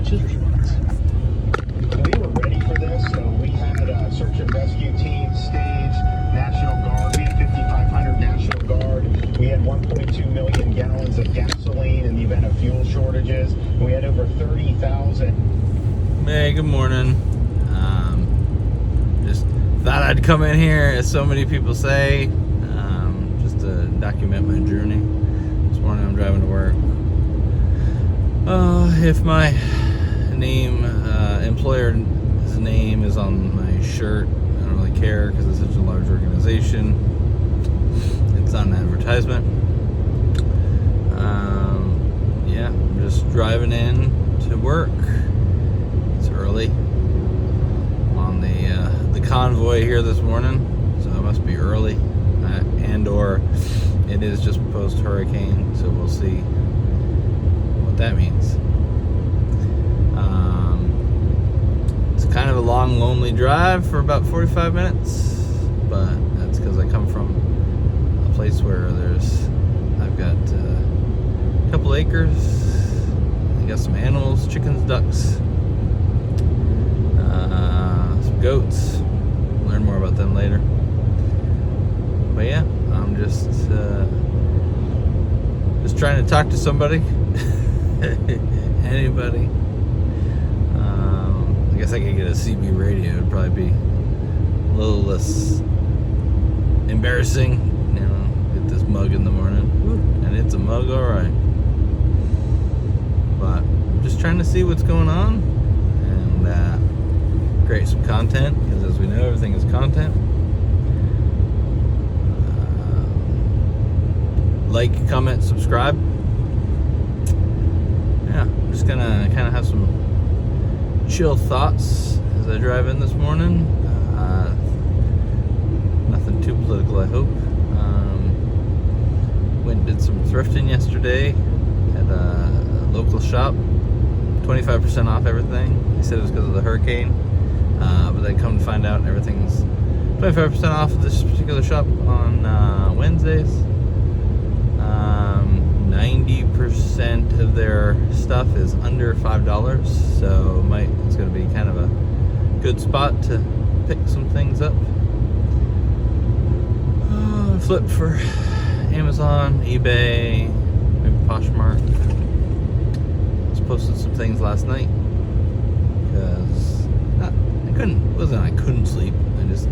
dispatches response. We were ready for this, so we had search and rescue teams staged, National Guard. We had 5,500 National Guard. We had 1.2 million gallons of gasoline in the event of fuel shortages. We had over 30,000. Hey, good morning. Just thought I'd come in here, as so many people say, just to document my journey. This morning I'm driving to work. If my employer's name is on my shirt, I don't really care because it's such a large organization. It's not an advertisement. Yeah, I'm just driving in to work. It's early. I'm on the convoy here this morning, so it must be early, and/or it is just post-hurricane, so we'll see what that means. It's kind of a long, lonely drive for about 45 minutes, but that's because I come from a place where I've got a couple acres. I got some animals, chickens, ducks, some goats. Learn more about them later. But yeah, I'm just trying to talk to somebody. Anybody. I guess I could get a CB radio. It'd probably be a little less embarrassing. You know, get this mug in the morning. And it's a mug, alright. But I'm just trying to see what's going on and create some content, because as we know, everything is content. Like, comment, subscribe. Yeah, I'm just gonna kind of have some chill thoughts as I drive in this morning. Nothing too political, I hope. Went and did some thrifting yesterday at a local shop. 25% off everything. They said it was because of the hurricane, but then come to find out everything's 25% off of this particular shop on Wednesdays. 90% of their stuff is under $5, so it's going to be kind of a good spot to pick some things up. Flip for Amazon, eBay, maybe Poshmark. Just posted some things last night because I couldn't sleep. I just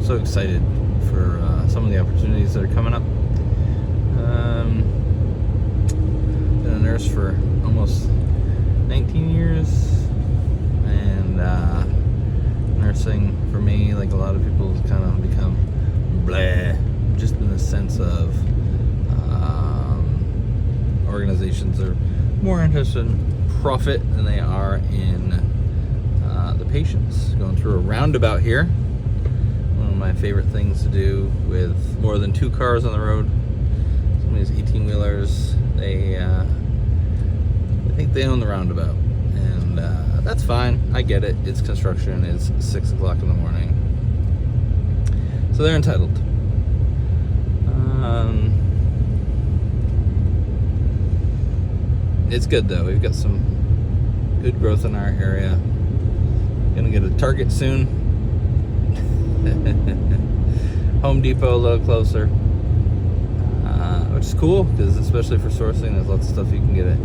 so excited for some of the opportunities that are coming up. Been a nurse for almost 19 years, and nursing for me, like a lot of people, has kind of become blah, just in the sense of organizations are more interested in profit than they are in the patients. Going through a roundabout here, one of my favorite things to do with more than 2 cars on the road. Some of these 18-wheelers, I think they own the roundabout, and that's fine. I get it. It's construction. It's 6 o'clock in the morning, so they're entitled. It's good though. We've got some good growth in our area. Gonna get a Target soon. Home Depot a little closer, which is cool, because especially for sourcing, there's lots of stuff you can get at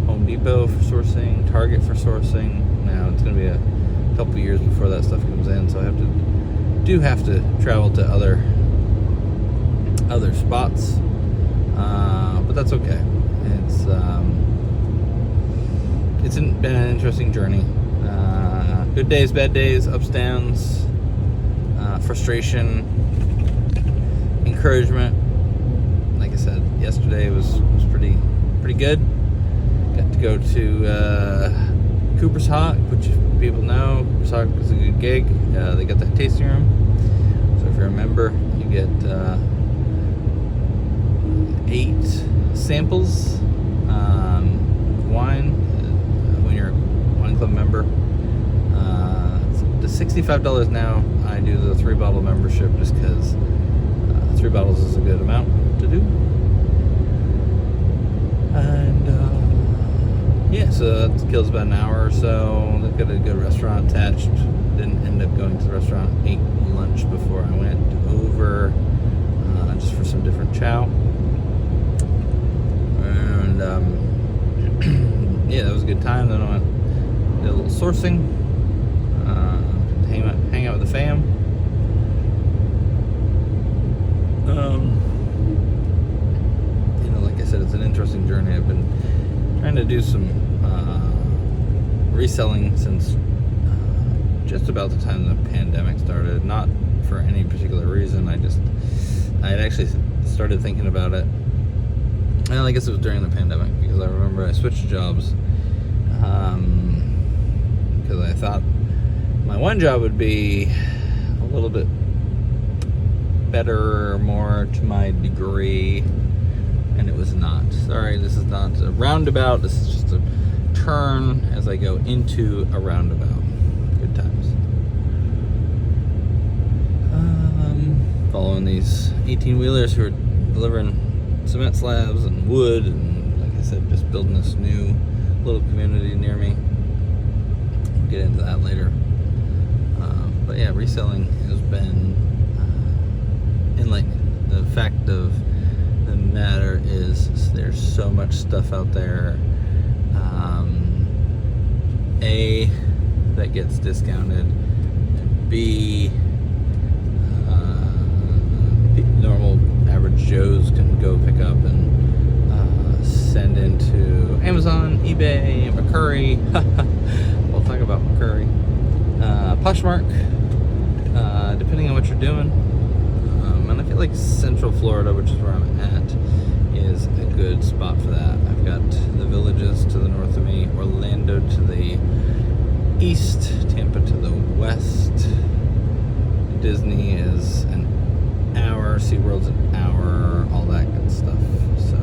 Home Depot for sourcing, Target for sourcing. Now it's going to be a couple of years before that stuff comes in, so I do have to travel to other spots, but that's okay. It's been an interesting journey. Good days, bad days, ups, downs, frustration, encouragement. Like I said, yesterday was pretty good. Got to go to Cooper's Hawk, which people know. Cooper's Hawk was a good gig. They got that tasting room, so if you're a member, you get 8 samples of wine when you're a wine club member. It's $65 now. I do the 3-bottle membership just because 3 bottles is a good amount to do. And Yeah, so that kills about an hour or so. They've got a good restaurant attached. Didn't end up going to the restaurant. Ate lunch before I went over, just for some different chow. And yeah, that was a good time. Then I went, did a little sourcing, hang out with the fam. Like I said, it's an interesting journey. I've been trying to do some reselling since just about the time the pandemic started. Not for any particular reason. I had actually started thinking about it. Well, I guess it was during the pandemic, because I remember I switched jobs because I thought my one job would be a little bit better, more to my degree, and it was not. Sorry, this is not a roundabout. This is just a turn as I go into a roundabout. Good times. Following these 18-wheelers who are delivering cement slabs and wood, and like I said, just building this new little community near me. We'll get into that later. But yeah, reselling has been enlightening. The fact of the matter is there's so much stuff out there, A, that gets discounted, and B, normal average Joes can go pick up and send into Amazon, eBay, McCurry. We'll talk about McCurry. Poshmark, depending on what you're doing. And I feel like Central Florida, which is where I'm at, is a good spot for that. I've got the Villages to the north of me, Orlando to the east, Tampa to the west. Disney is an hour, SeaWorld's an hour, all that good stuff. So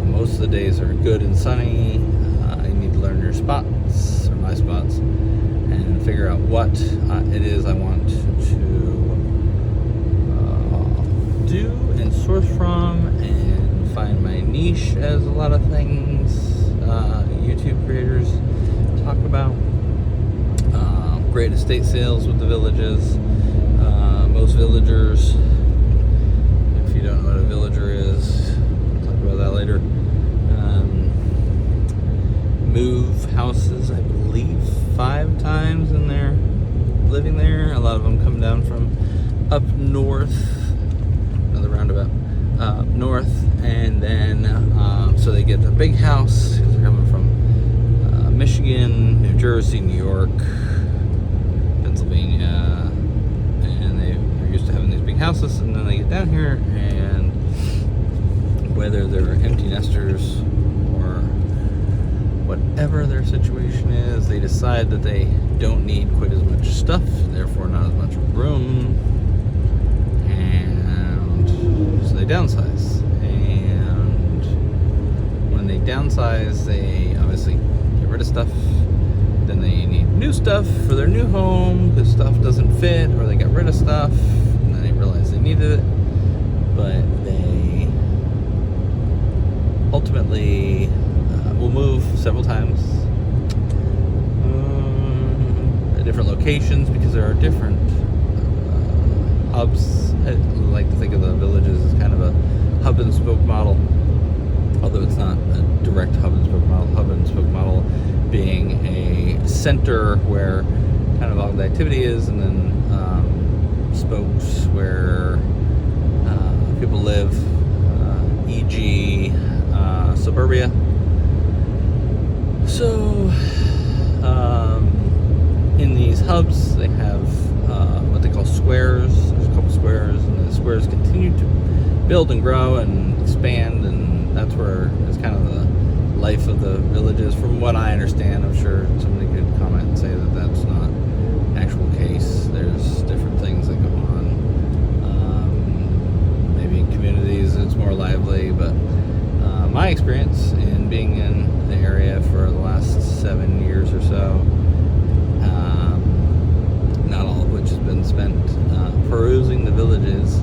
most of the days are good and sunny. You need to learn your spots, or my spots, and figure out what it is I want to do and source from, and find my niche, as a lot of things YouTube creators talk about. Great estate sales with the Villages. Most villagers, if you don't know what a villager is, we'll talk about that later, move houses, I believe, 5 times in their living there. A lot of them come down from up north, another roundabout, up north, and then so they get the big house because they're coming from Michigan, New Jersey, New York, Pennsylvania, and they're used to having these big houses, and then they get down here, and whether they're empty nesters or whatever their situation is, they decide that they don't need quite as much stuff, therefore not as much room, and so they downsize. And when they downsize, they obviously get rid of stuff. Then they need new stuff for their new home because stuff doesn't fit, or they got rid of stuff and then they realize they needed it, but they ultimately will move several times at different locations because there are different hubs. I like to think of the Villages as kind of a hub and spoke model, although it's not a direct hub and spoke model. Hub and spoke model being a center where kind of all the activity is, and then spokes where people live, e.g. suburbia. So in these hubs they have what they call squares. There's a couple squares, and the squares continue to build and grow and expand, and that's where it's kind of the life of the Villages, from what I understand. I'm sure somebody could comment and say that that's not an actual case. There's different things that go on. Maybe in communities it's more lively, but my experience in being in the area for the last 7 years or so, not all of which has been spent perusing the Villages,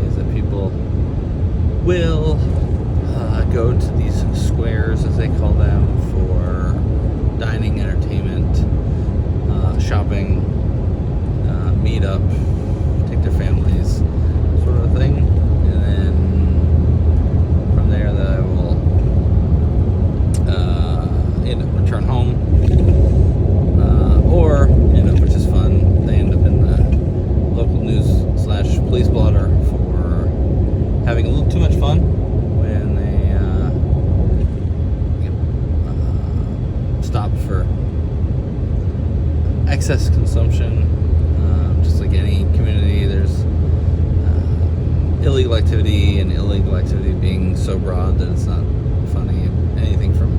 is that people will go to these squares, as they call them, stopped for excess consumption. Just like any community, there's illegal activity, and illegal activity being so broad that it's not funny. Anything from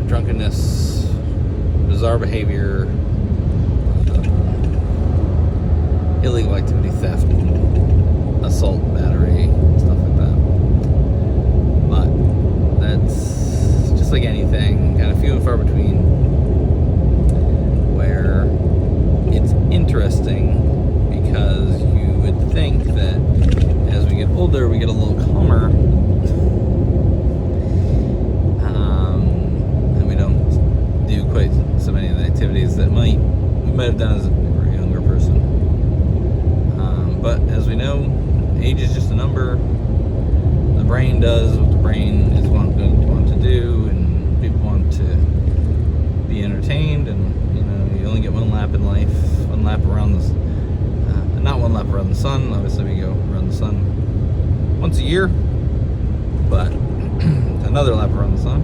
drunkenness, bizarre behavior, illegal activity, theft, assault, battery, stuff like that. But that's just like anything, kind of few and far between. Where it's interesting because you would think that as we get older, we get a little calmer, and we don't do quite so many of the activities that we might have done as a younger person. But as we know, age is just a number. The brain does what the brain is going to want to do, and people want to be entertained, and you only get one lap in life, one lap around the not one lap around the sun. Obviously, we go around the sun once a year, but another lap around the sun.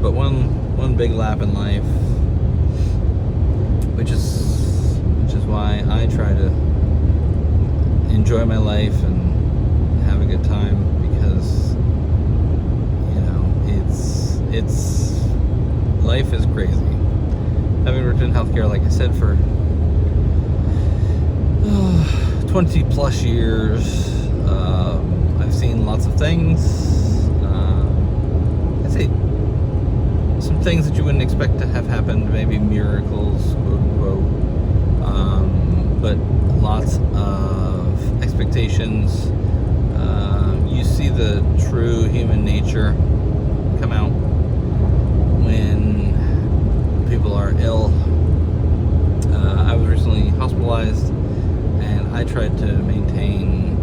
But one big lap in life, which is why I try to enjoy my life and have a good time, because it's life is crazy. Having worked in healthcare, like I said, for 20 plus years, I've seen lots of things. I'd say some things that you wouldn't expect to have happened, maybe miracles, quote unquote, but lots of expectations. You see the true human nature come out when people are ill. I was recently hospitalized, and I tried to maintain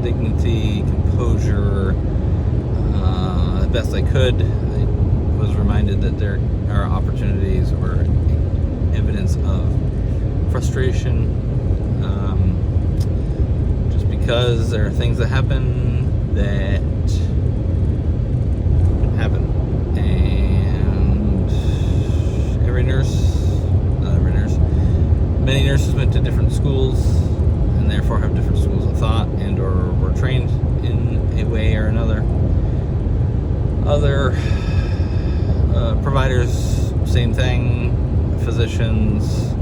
dignity, composure, as best I could. I was reminded that there are opportunities or evidence of frustration, just because there are things that happen, and many nurses went to different schools, and therefore have different schools of thought, and or were trained in a way or another. Other providers, same thing, physicians,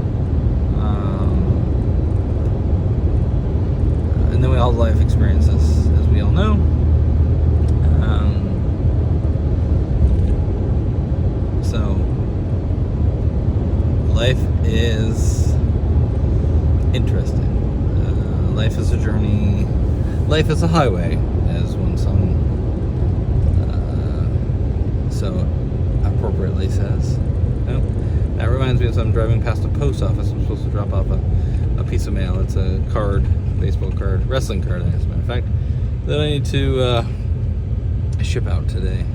and then we all have life experiences, as we all know. So life is interesting. Life is a journey. Life is a highway, as one song so appropriately says. That reminds me, as I'm driving past a post office, I'm supposed to drop off a piece of mail. It's a card, baseball card, wrestling card, as a matter of fact, that I need to ship out today.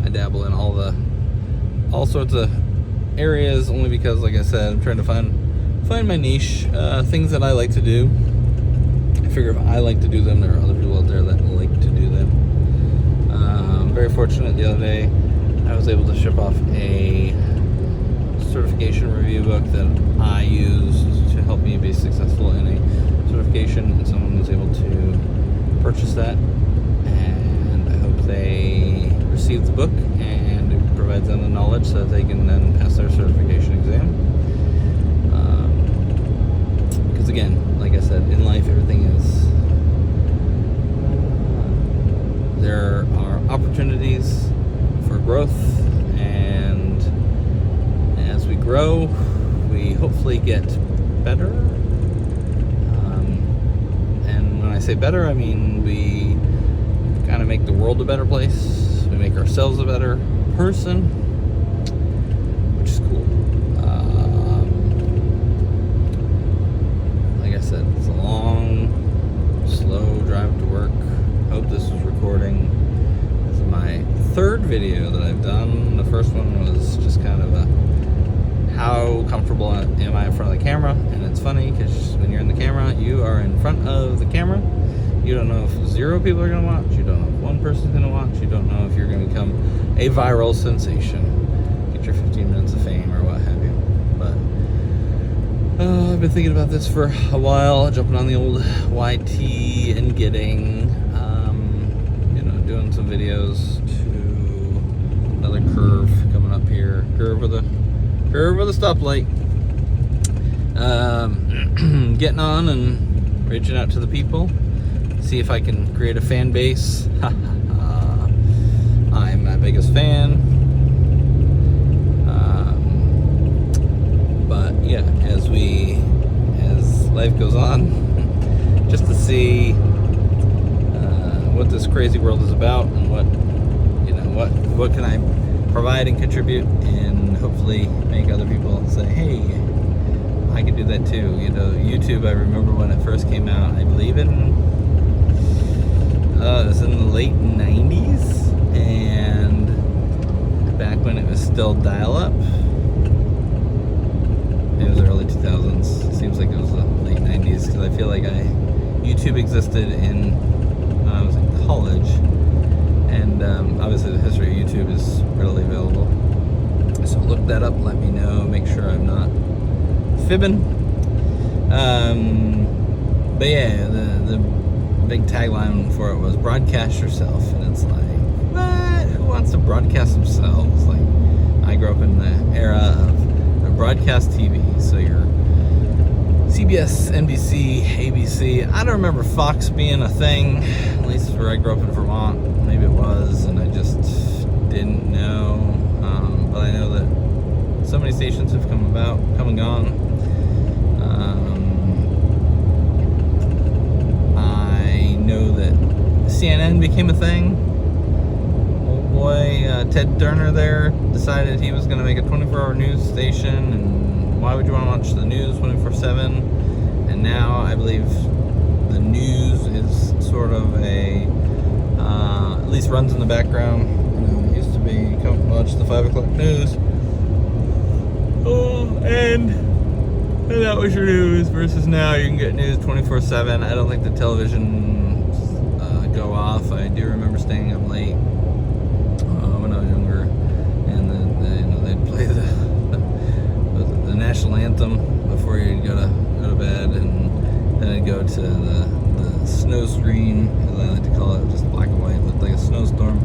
I dabble in all sorts of areas, only because, like I said, I'm trying to find my niche, things that I like to do. I figure if I like to do them, there are other people out there that like to do them. Very fortunate the other day, I was able to ship off a certification review book that I used to help me be successful in a certification, and someone was able to purchase that, and I hope they receive the book and it provides them the knowledge so that they can then pass their certification exam. Because again, like I said, in life everything is there are opportunities for growth, and as we grow, we hopefully get better. And when I say better, I mean we kind of make the world a better place. We make ourselves a better person, which is cool. Like I said, it's a long, slow drive to work. Hope this was recording. This is my third video that I've done. The first one was just kind of a how comfortable am I in front of the camera, and it's funny because when you're in the camera, you are in front of the camera. You don't know if 0 people are going to watch, you don't know if 1 person's going to watch. You don't know if you're going to become a viral sensation. Get your 15 minutes of fame or what have you. But I've been thinking about this for a while, jumping on the old YT and getting, doing some videos to another curve coming up here. Curve with a stoplight. Getting on and reaching out to the people. See if I can create a fan base. I'm my biggest fan. But yeah, as life goes on, just to see what this crazy world is about and what can I provide and contribute, and hopefully make other people say, hey, I can do that too. YouTube, I remember when it first came out, I believe it was in the late 90s, and back when it was still dial-up. It was early 2000s. It seems like it was the late 90s, because I feel like YouTube existed when I was in college, and obviously the history of YouTube is readily available. So look that up, let me know, make sure I'm not fibbing. But yeah, the big tagline for it was broadcast yourself, and it's like, what? Who wants to broadcast themselves? Like, I grew up in the era of broadcast TV, so your CBS, NBC, ABC. I don't remember Fox being a thing, at least where I grew up in Vermont. Maybe it was, and I just didn't know. But I know that so many stations have come and gone. I know that CNN became a thing. Old boy Ted Turner there decided he was going to make a 24-hour news station, and why would you want to watch the news 24/7? And now I believe the news is sort of at least runs in the background. It used to be come watch the 5 o'clock news. And that was your news, versus now you can get news 24/7. I don't think the television go off. I do remember staying up late when I was younger, and they'd play the national anthem before you'd go to bed, and then I'd go to the snow screen, as I like to call it, just black and white, looked like a snowstorm.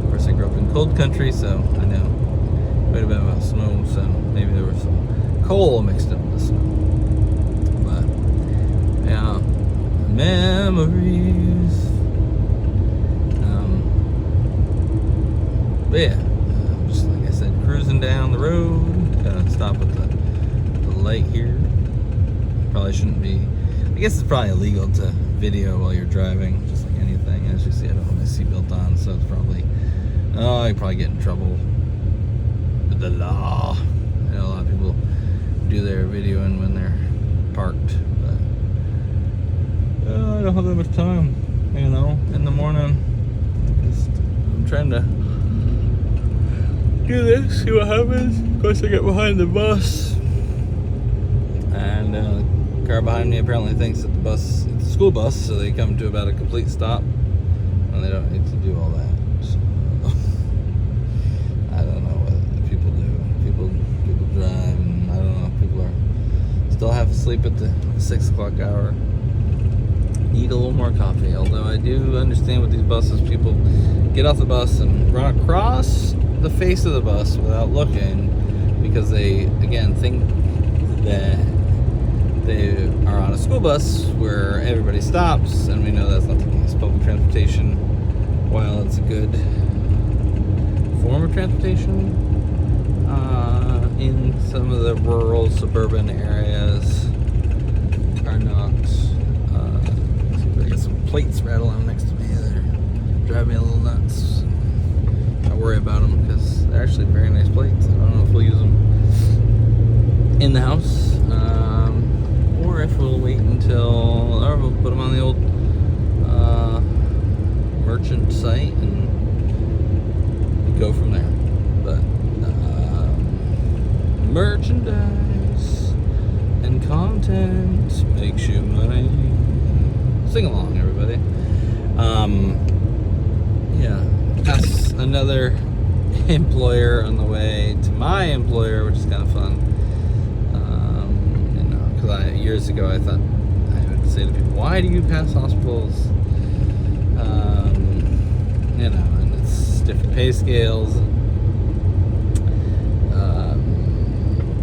Of course, I grew up in cold country, so I know quite a bit about snow, so maybe there was some coal mixed up with the snow. But yeah, memories. But yeah, just like I said, cruising down the road. Gotta stop at the light here. Probably shouldn't be. I guess it's probably illegal to video while you're driving, just like anything. As you see, I don't have my seatbelt on, so it's probably. I could probably get in trouble with the law. I know a lot of people do their videoing when they're parked, but I don't have that much time. In the morning, I'm trying to do this, see what happens. Of course, I get behind the bus, and the car behind me apparently thinks that it's a school bus, so they come to about a complete stop, and they don't need to do all that. So, I don't know what people do. People drive, and I don't know. People are still half asleep at the 6 o'clock hour. Need a little more coffee. Although I do understand with these buses, people get off the bus and run across the face of the bus without looking, because they again think that they are on a school bus where everybody stops, and we know that's not the case. Public transportation, while it's a good form of transportation in some of the rural suburban areas, are not. I got some plates rattling next to me that drive me a little nuts. I worry about them because they're actually very nice plates. I don't know if we'll use them in the house, or if we'll wait or we'll put them on the old merchant site and go from there. But merchandise and content makes you money. Sing along, everybody. another employer on the way to my employer, which is kind of fun. Because years ago I thought I would say to people, "Why do you pass hospitals?" And it's different pay scales,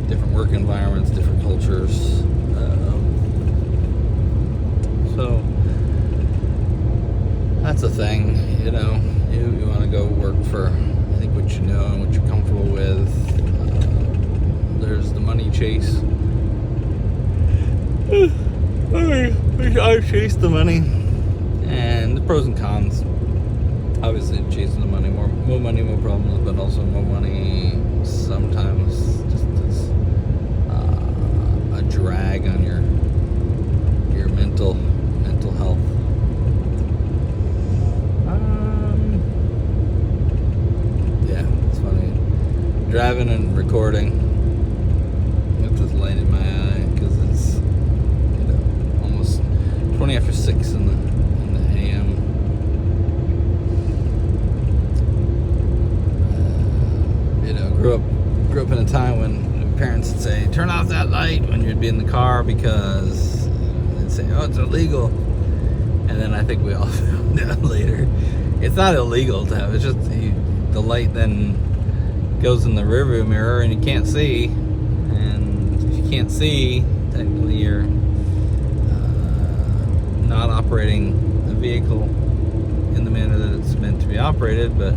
different work environments, different cultures. So that's a thing, you want to go work for, I think, what you know and what you're comfortable with. There's the money chase. I chase the money, and the pros and cons. Obviously, chasing the money, more money, more problems, but also more money sometimes just is a drag on your mental health. Yeah, it's funny driving and recording with this light in my eye because it's 20 after 6 in the AM. Grew up in a time when parents would say, "Turn off that light" when you'd be in the car, because they'd say, "Oh, it's illegal." And then I think we all found out later it's not illegal to have. It's just the light then goes in the rearview mirror and you can't see. And if you can't see, technically you're not operating a vehicle in the manner that it's meant to be operated. But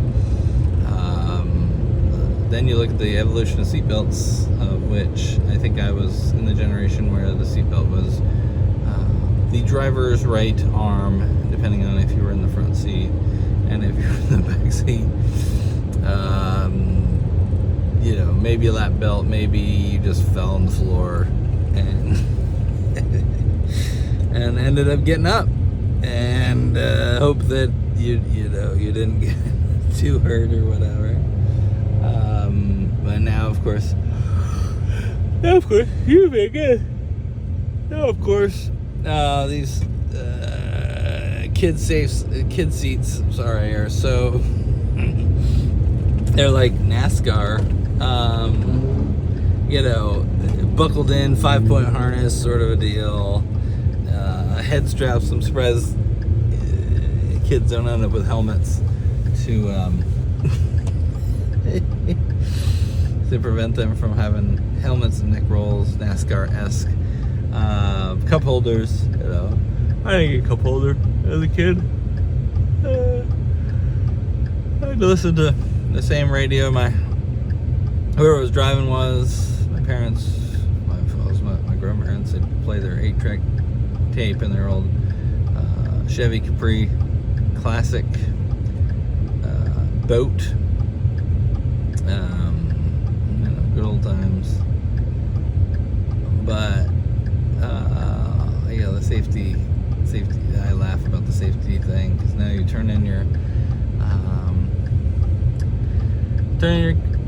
then you look at the evolution of seatbelts, of which I think I was in the generation where the seatbelt was the driver's right arm, depending on if you were in the front seat and if you were in the back seat. Maybe a lap belt, maybe you just fell on the floor and and ended up getting up and hope that you didn't get too hurt or whatever. But now, of course, you make it. Now, of course, these kid seats, are so they're like NASCAR. Buckled in, 5-point harness sort of a deal. Head straps. I'm surprised kids don't end up with helmets to to prevent them from having helmets and neck rolls, NASCAR-esque. Cup holders, I didn't get a cup holder as a kid. I had to listen to the same radio whoever was driving was. My parents, my grandparents, would play their 8-track tape in their old Chevy Capri classic boat. Good old times. But the safety. I laugh about the safety thing, because now you turn in your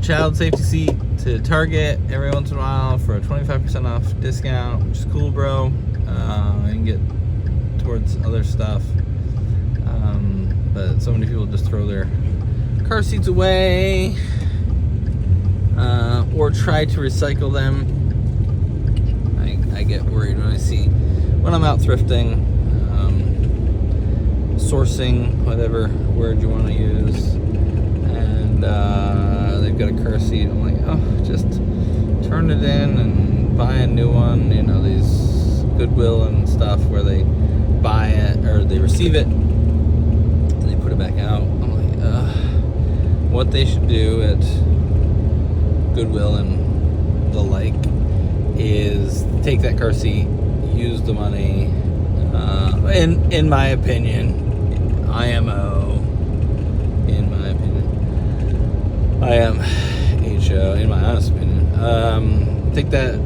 child safety seat to Target every once in a while for a 25% off discount, which is cool, bro. You can get towards other stuff, but so many people just throw their car seats away or try to recycle them. I get worried when I'm out thrifting, sourcing, whatever word you want to use, and they've got a car seat. I'm like, oh, just turn it in and buy a new one. These Goodwill and stuff where they buy it or they receive it and they put it back out. I'm like, what they should do at Goodwill and the like is take that car seat, use the money, in my opinion, IMO, in my opinion, HO, in my honest opinion, take that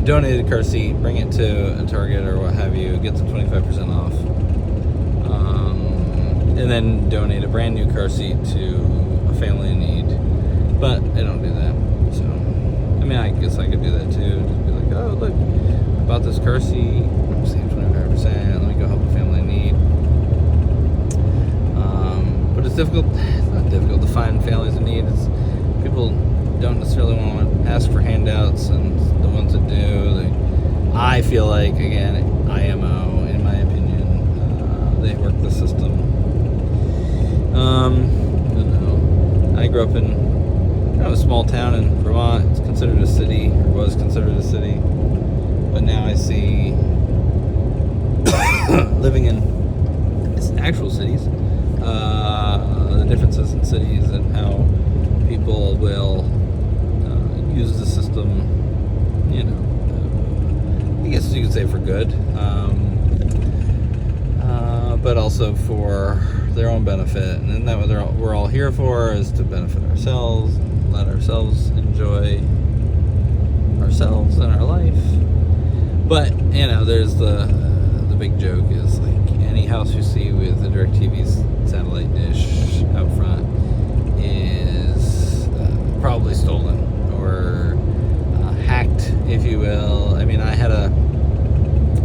donated car seat, bring it to a Target or what have you, get some 25% off, and then donate a brand new car seat to a family in need. But I don't do that, so I guess I could do that too. Just be like, oh look, I bought this car seat, I'm saving 25%, let me go help a family in need. But it's difficult. It's not difficult to find families in need. It's people don't necessarily want to ask for handouts, and the ones that do, I feel like, again, IMO, in my opinion, they work the system. I don't know. I grew up in a small town in Vermont. It's considered a city, or was considered a city, but now I see living in actual cities, the differences in cities and how people will use the system, I guess you could say for good, but also for their own benefit. And isn't that what we're all here for, is to benefit ourselves, let ourselves enjoy ourselves and our life. But, there's the big joke is like any house you see with a DirecTV satellite dish out front is probably stolen or hacked, if you will. I mean, I had a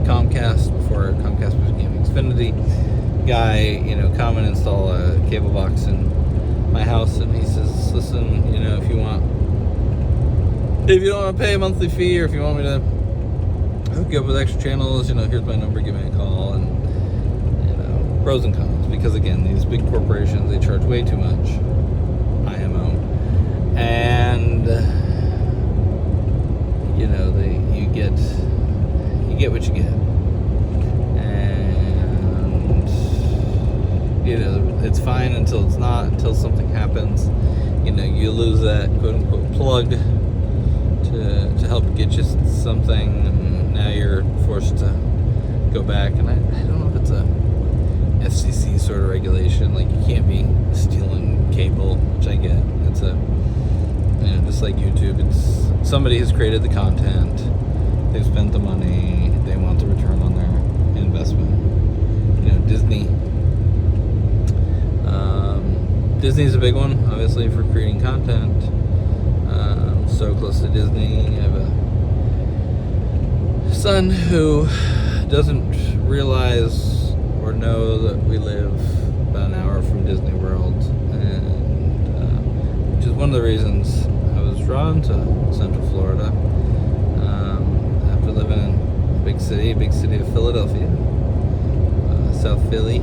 Comcast before Comcast became Xfinity guy, come and install a cable box in my house, and he says, listen, if you don't want to pay a monthly fee, or if you want me to hook you up with extra channels, here's my number, give me a call. And pros and cons, because again, these big corporations, they charge way too much, IMO, and you get what you get, and it's fine until it's not, until something happens. You lose that quote unquote plug to help get you something, and now you're forced to go back. And I don't know if it's a FCC sort of regulation, like you can't be stealing cable, which I get. It's just like YouTube, it's somebody has created the content, they've spent the money, they want the return on their investment. Disney's a big one, obviously, for creating content. So close to Disney. I have a son who doesn't realize or know that we live about an hour from Disney World, and which is one of the reasons I was drawn to Central Florida, after living in a big city of Philadelphia, South Philly,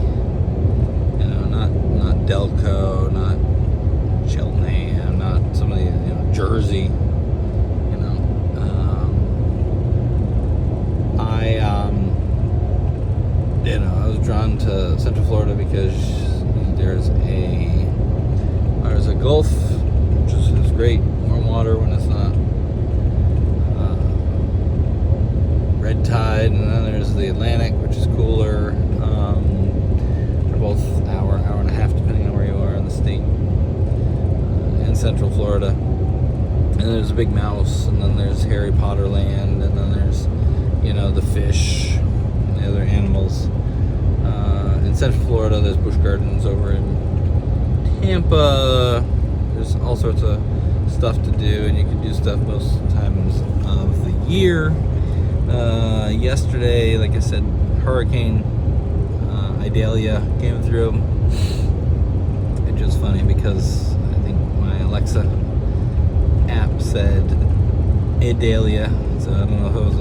not Delco, not Cheltenham, not some of the, Jersey, I was drawn to Central Florida because there's a Gulf, which is great, warm water when it's not red tide, and then there's the Atlantic, which is cooler. They're both hour and a half, depending on where you are in the state, in Central Florida. And there's a big mouse, and then there's Harry Potter land, and then there's, the fish and the other animals. In Central Florida, there's busch gardens. Over in Tampa, there's all sorts of stuff to do, and you can do stuff most times of the year. Yesterday, like I said, Hurricane Idalia came through. It's just funny because I think my Alexa app said Idalia, so I don't know if it was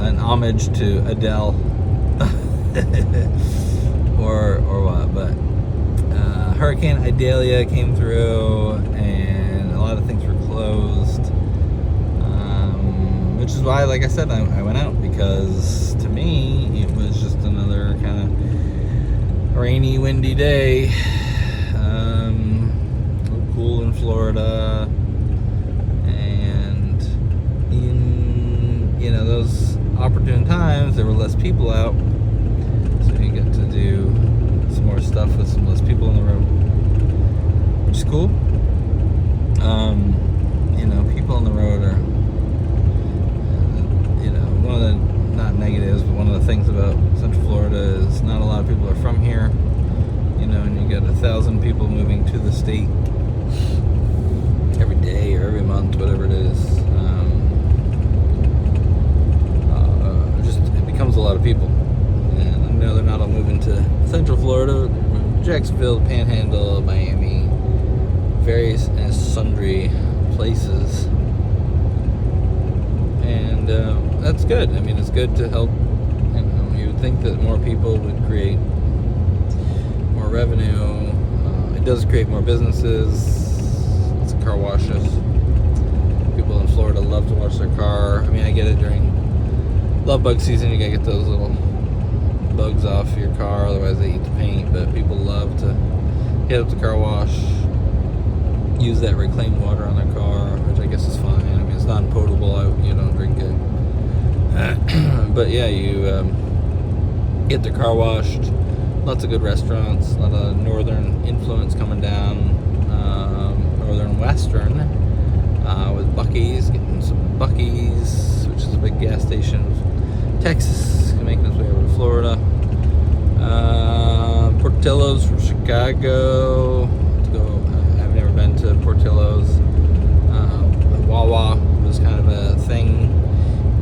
an homage to Adele or what, but Hurricane Idalia came through, and a lot of things were closed, which is why, like I said, I went out, because to me it was just another kind of rainy, windy day, cool in Florida, and in those opportune times there were less people out, so you get to do some more stuff with some less people on the road, which is cool. People on the road are, one of the, not negatives, but one of the things about Central Florida is not a lot of people are from here, and you get 1,000 people moving to the state every day or every month, whatever it is. It becomes a lot of people, and I know they're not all moving to Central Florida, they're moving Jacksonville, Panhandle, Miami, various and sundry places. And that's good. I mean, it's good to help. You know, you would think that more people would create more revenue. It does create more businesses. It's car washes. People in Florida love to wash their car. I mean, I get it during love bug season. You gotta get those little bugs off your car, otherwise they eat the paint. But people love to hit up the car wash, use that reclaimed water on their car, which I guess is fine. I mean, it's non-potable. You don't drink it. But yeah, you get the car washed. Lots of good restaurants. A lot of northern influence coming down, northern western, with Buc-ee's. Getting some Buc-ee's, which is a big gas station. Texas, making its way over to Florida. Portillo's from Chicago. I've never been to Portillo's. Wawa was kind of a thing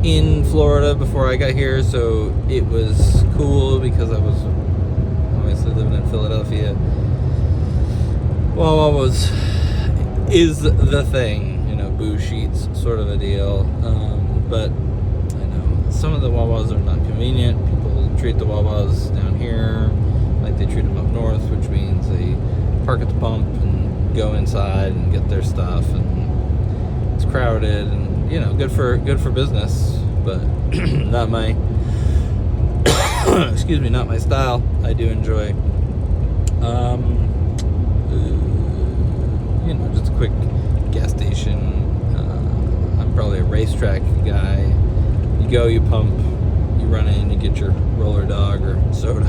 in Florida before I got here, so it was cool because I was obviously living in Philadelphia. Wawa is the thing, you know, boo sheets sort of a deal. But I know some of the Wawas are not convenient. People treat the Wawas down here like they treat them up north, which means they park at the pump and go inside and get their stuff, and it's crowded, and you know, good for business, but not my excuse me, not my style. I do enjoy you know, just a quick gas station. I'm probably a racetrack guy. You go, you pump, you run in, you get your roller dog or soda.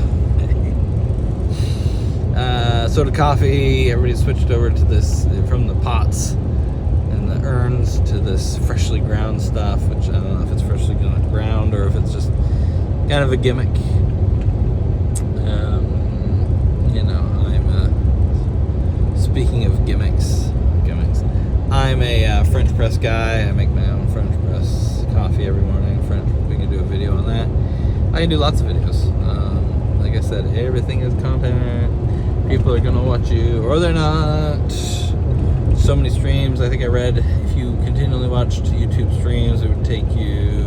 Soda coffee. Everybody switched over to this, from the pots and the urns to this freshly ground stuff, which I don't know if it's freshly ground or if it's just kind of a gimmick. You know, speaking of gimmicks, I'm a French press guy. I make my own French press coffee every morning. We can do a video on that. I can do lots of videos. Like I said, everything is content. People are gonna watch you, or they're not. So many streams. I think I read if you continually watched YouTube streams, it would take you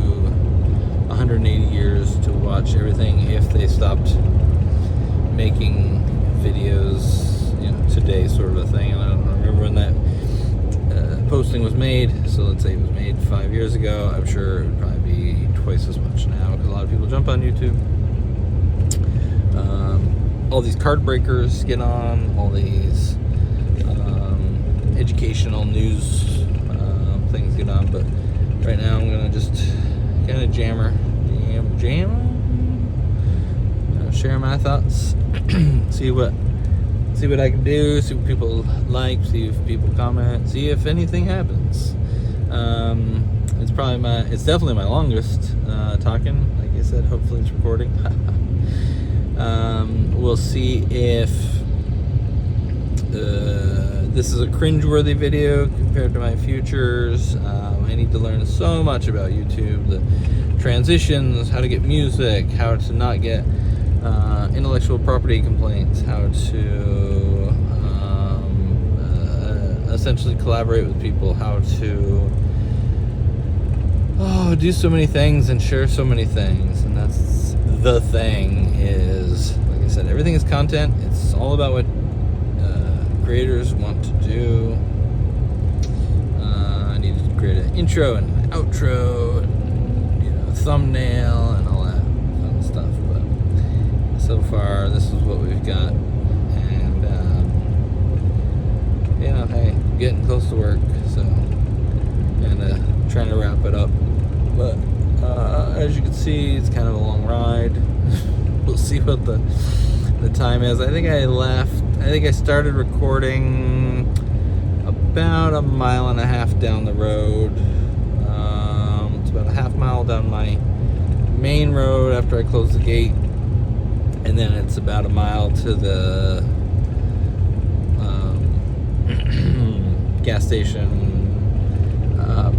180 years to watch everything if they stopped making videos, you know, today sort of a thing. And I don't remember when that posting was made, so let's say it was made 5 years ago. I'm sure it would probably be twice as much now because a lot of people jump on YouTube. All these card breakers get on, all these educational news things get on, but right now I'm gonna just kind of jam, share my thoughts, see what I can do, see what people like, see if people comment, see if anything happens. It's definitely my longest talking. Like I said, hopefully it's recording. We'll see if this is a cringeworthy video compared to my futures. I need to learn so much about YouTube, the transitions, how to get music, how to not get intellectual property complaints, how to essentially collaborate with people, how to do so many things and share so many things. And that's the thing, is like I said, everything is content. It's all about what creators want to do. I need to create an intro and an outro and, you know, a thumbnail and all that fun stuff, but so far this is what we've got. And you know, hey, getting close to work, so and trying to wrap it up, but as you can see, it's kind of a long ride. We'll see what the time is. I think I started recording about 1.5 miles down the road. It's about a half mile down my main road after I close the gate, and then it's about 1 mile to the gas station,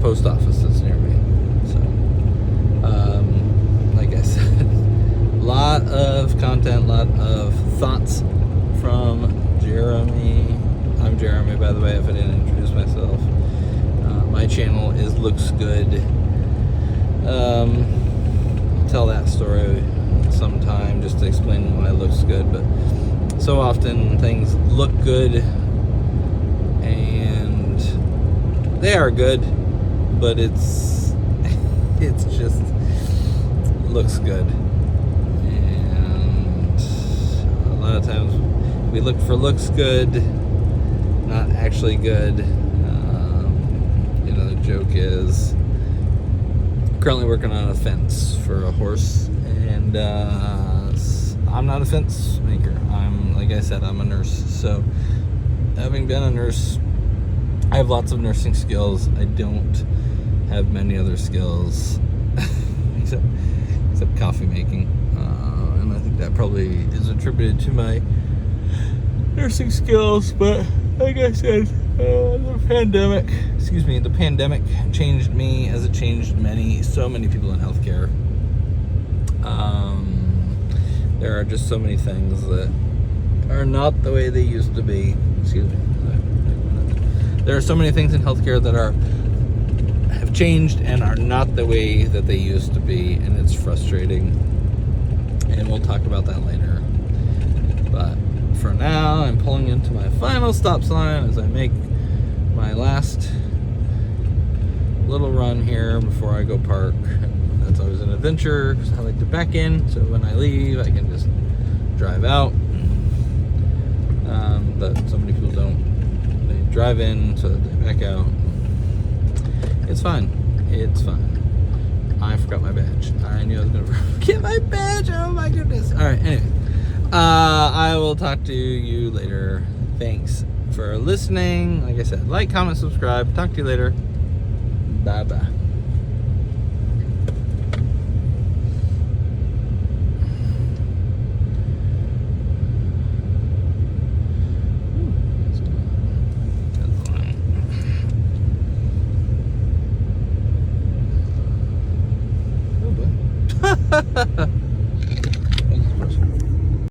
post office that's near me. So, like I said, lot of content, lot of thoughts from Jeremy. I'm Jeremy, by the way, if I didn't introduce myself. My channel is Looks Good. I'll tell that story sometime just to explain why it looks good, but so often things look good and they are good, but it's just looks good. And a lot of times we look for looks good, not actually good. The joke is currently working on a fence for a horse, and I'm not a fence maker. Like I said, I'm a nurse. So having been a nurse, I have lots of nursing skills. I don't have many other skills except coffee making, and I think that probably is attributed to my nursing skills. But like I said, the pandemic changed me as it changed so many people in healthcare. There are just so many things that are not the way they used to be. Excuse me. There are so many things in healthcare that have changed and are not the way that they used to be, and it's frustrating. And we'll talk about that later. But for now, I'm pulling into my final stop sign as I make my last little run here before I go park. That's always an adventure because I like to back in, so when I leave I can just drive out. But so many people don't. They drive in so that they back out. It's fine. I forgot my badge. I knew I was going to forget my badge. Oh my goodness. Alright, anyway. I will talk to you later. Thanks for listening. Like I said, like, comment, subscribe. Talk to you later. Bye-bye.